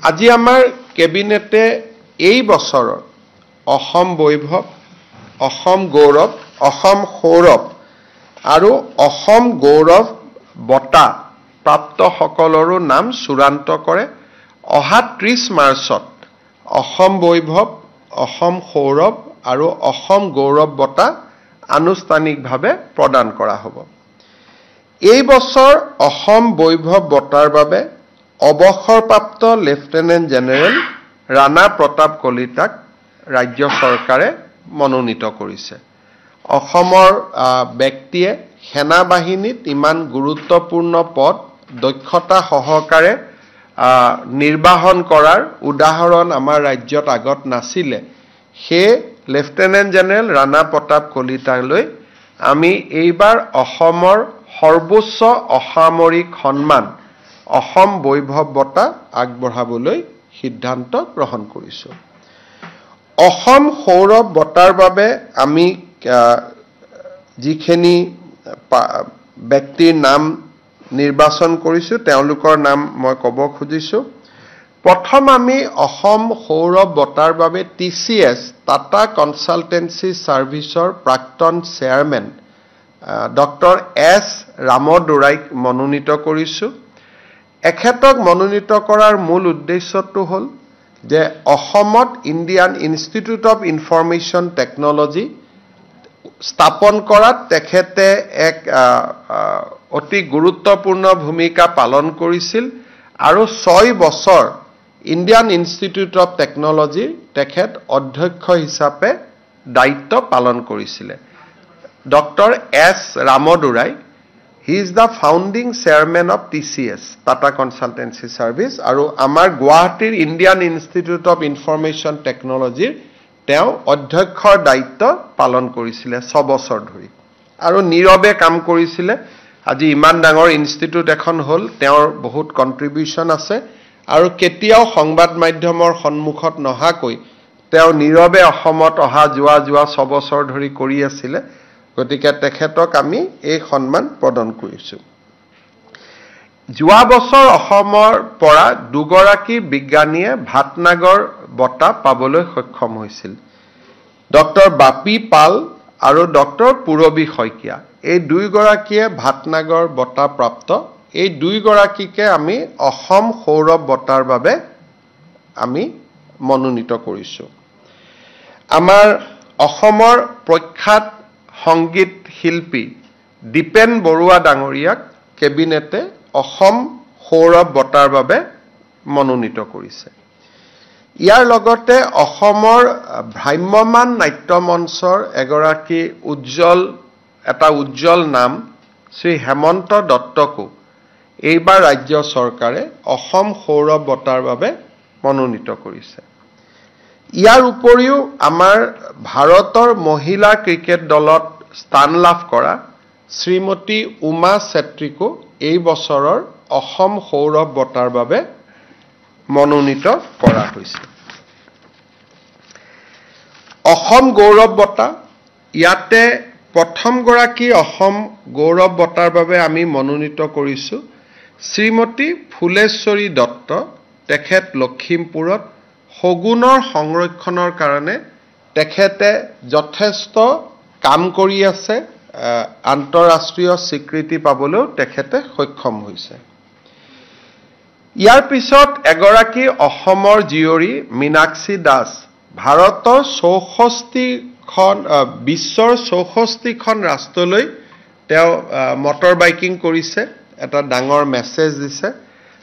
আজি আমাৰ কেবিনেটে এই বছৰৰ অসম বৈভৱ, অসম গৌৰৱ, অসম সৌৰভ আৰু অসম গৌৰৱ বঁটা প্ৰাপ্ত সকলৰো নাম চূড়ান্ত কৰে। অহা 30 মাৰ্চত অসম বৈভৱ, অসম সৌৰভ আৰু অসম গৌৰৱ বঁটা আনুষ্ঠানিকভাৱে প্ৰদান কৰা হ'ব। এই বছৰ অসম বৈভৱ বঁটাৰ বাবে অৱসৰপ্ৰাপ্ত লেফটেনেণ্ট জেনেৰেল ৰাণা প্ৰতাপ কলিতাক ৰাজ্য চৰকাৰে মনোনীত কৰিছে। অসমৰ ব্যক্তিয়ে সেনা বাহিনীত ইমান গুৰুত্বপূৰ্ণ পদ দক্ষতা সহকাৰে নিৰ্বাহন কৰাৰ উদাহৰণ আমাৰ ৰাজ্যত আগত নাছিলে। সেই লেফটেনেণ্ট জেনেৰেল ৰাণা প্ৰতাপ কলিতালৈ আমি এইবাৰ অসমৰ সৰ্বোচ্চ অসামৰিক সন্মান অসম বৈভৱ বঁটা আগবঢ়াবলৈ সিদ্ধান্ত গ্ৰহণ কৰিছোঁ। অসম সৌৰভ বঁটাৰ বাবে আমি যিখিনি ব্যক্তিৰ নাম নিৰ্বাচন কৰিছোঁ তেওঁলোকৰ নাম মই ক'ব খুজিছোঁ। প্ৰথম আমি অসম সৌৰভ বঁটাৰ বাবে TCS টাটা কনচালটেঞ্চি ছাৰ্ভিচৰ প্ৰাক্তন চেয়াৰমেন ডক্টৰ S ৰামদুৰাইক মনোনীত কৰিছোঁ। এখেতক মনোনীত কৰাৰ মূল উদ্দেশ্যটো হ'ল যে অসমত Indian institute of information technology স্থাপন কৰাত তেখেতে এক অতি গুৰুত্বপূৰ্ণ ভূমিকা পালন কৰিছিল আৰু 6 বছৰ ইণ্ডিয়ান ইনষ্টিটিউট অফ টেকনলজিৰ তেখেত অধ্যক্ষ হিচাপে দায়িত্ব পালন কৰিছিলে। Doctor S Ramadorai he is the founding chairman of TCS Tata consultancy services আৰু আমাৰ গুৱাহাটীৰ ইণ্ডিয়ান ইনষ্টিটিউট অফ ইনফৰমেশ্যন টেকনলজিৰ তেওঁ অধ্যক্ষৰ দায়িত্ব পালন কৰিছিলে 6 বছৰ ধৰি আৰু নীৰৱে কাম কৰিছিলে। আজি ইমান ডাঙৰ ইনষ্টিটিউট এখন হ'ল, তেওঁৰ বহুত কণ্ট্ৰিবিউশ্যন আছে আৰু কেতিয়াও সংবাদ মাধ্যমৰ সন্মুখত নহাকৈ তেওঁ নীৰৱে অসমত অহা যোৱা 6 বছৰ ধৰি কৰি আছিলে। গতিকে তেখেতক আমি এই সন্মান প্ৰদান কৰিছোঁ। যোৱা বছৰ অসমৰ পৰা 2গৰাকী বিজ্ঞানীয়ে ভাটনাগৰ বঁটা পাবলৈ সক্ষম হৈছিল। ডক্টৰ বাপী পাল আৰু ডক্টৰ পূৰবী শইকীয়া এই 2গৰাকীয়ে ভাটনাগৰ বঁটা প্ৰাপ্ত। এই 2গৰাকীকে আমি অসম সৌৰভ বঁটাৰ বাবে আমি মনোনীত কৰিছোঁ। আমাৰ অসমৰ প্ৰখ্যাত সংগীত শিল্পী দীপেন বৰুৱা ডাঙৰীয়াক কেবিনেটে অসম সৌৰভ বঁটাৰ বাবে মনোনীত কৰিছে। ইয়াৰ লগতে অসমৰ ভ্ৰাম্যমান নাট্য মঞ্চৰ এগৰাকী উজ্জ্বল নাম শ্ৰী হেমন্ত দত্তকো এইবাৰ ৰাজ্য চৰকাৰে অসম সৌৰভ বঁটাৰ বাবে মনোনীত কৰিছে। ইয়াৰ উপৰিও আমাৰ ভাৰতৰ মহিলা ক্ৰিকেট দলত স্থান লাভ কৰা শ্ৰীমতী উমা চেত্ৰীকো এই বছৰৰ অসম সৌৰভ বঁটাৰ বাবে মনোনীত কৰা হৈছে। অসম গৌৰৱ বঁটা ইয়াতে প্ৰথমগৰাকী অসম গৌৰৱ বঁটাৰ বাবে আমি মনোনীত কৰিছোঁ শ্ৰীমতী ফুলেশ্বৰী দত্ত। তেখেত লখিমপুৰত শগুনৰ সংৰক্ষণৰ কাৰণে তেখেতে যথেষ্ট কাম কৰি আছে। আন্তঃৰাষ্ট্ৰীয় স্বীকৃতি পাবলৈও তেখেতে সক্ষম হৈছে। ইয়াৰ পিছত এগৰাকী অসমৰ জীয়ৰী মীনাক্ষী দাস ভাৰতৰ বিশ্বৰ 64খন ৰাষ্ট্ৰলৈ তেওঁ মটৰ বাইকিং কৰিছে, এটা ডাঙৰ মেছেজ দিছে।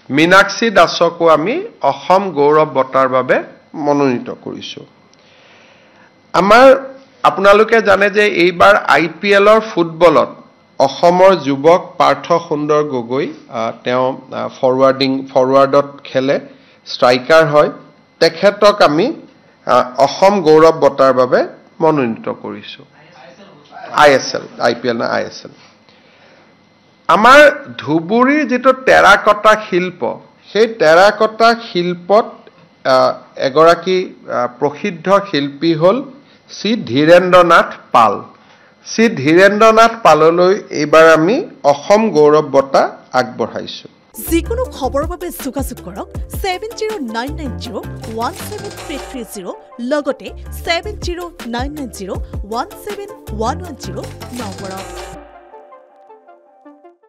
মীনাক্ষী দাসকো আমি অসম গৌৰৱ বঁটাৰ বাবে মনোনীত কৰিছোঁ। আপোনালোকে জানে যে এইবাৰ IPLৰ ফুটবলত অসমৰ যুৱক পাৰ্থ সুন্দৰ গগৈ তেওঁ ফৰৱাৰ্ডত খেলে, ষ্ট্ৰাইকাৰ হয়। তেখেতক আমি অসম গৌৰৱ বঁটাৰ বাবে মনোনীত কৰিছোঁ। IPL আমাৰ ধুবুৰীৰ যিটো টেৰাকটা শিল্প, সেই টেৰাকটা শিল্পত এগৰাকী প্ৰসিদ্ধ শিল্পী হ'ল শ্ৰী ধীৰেন্দ্ৰ নাথ পাল। শ্ৰী ধীৰেন্দ্ৰ নাথ পাললৈ এইবাৰ আমি অসম গৌৰৱ বঁটা আগবঢ়াইছোঁ। যিকোনো খবৰৰ বাবে যোগাযোগ কৰক 7099017330 লগতে 7099017110 নম্বৰত।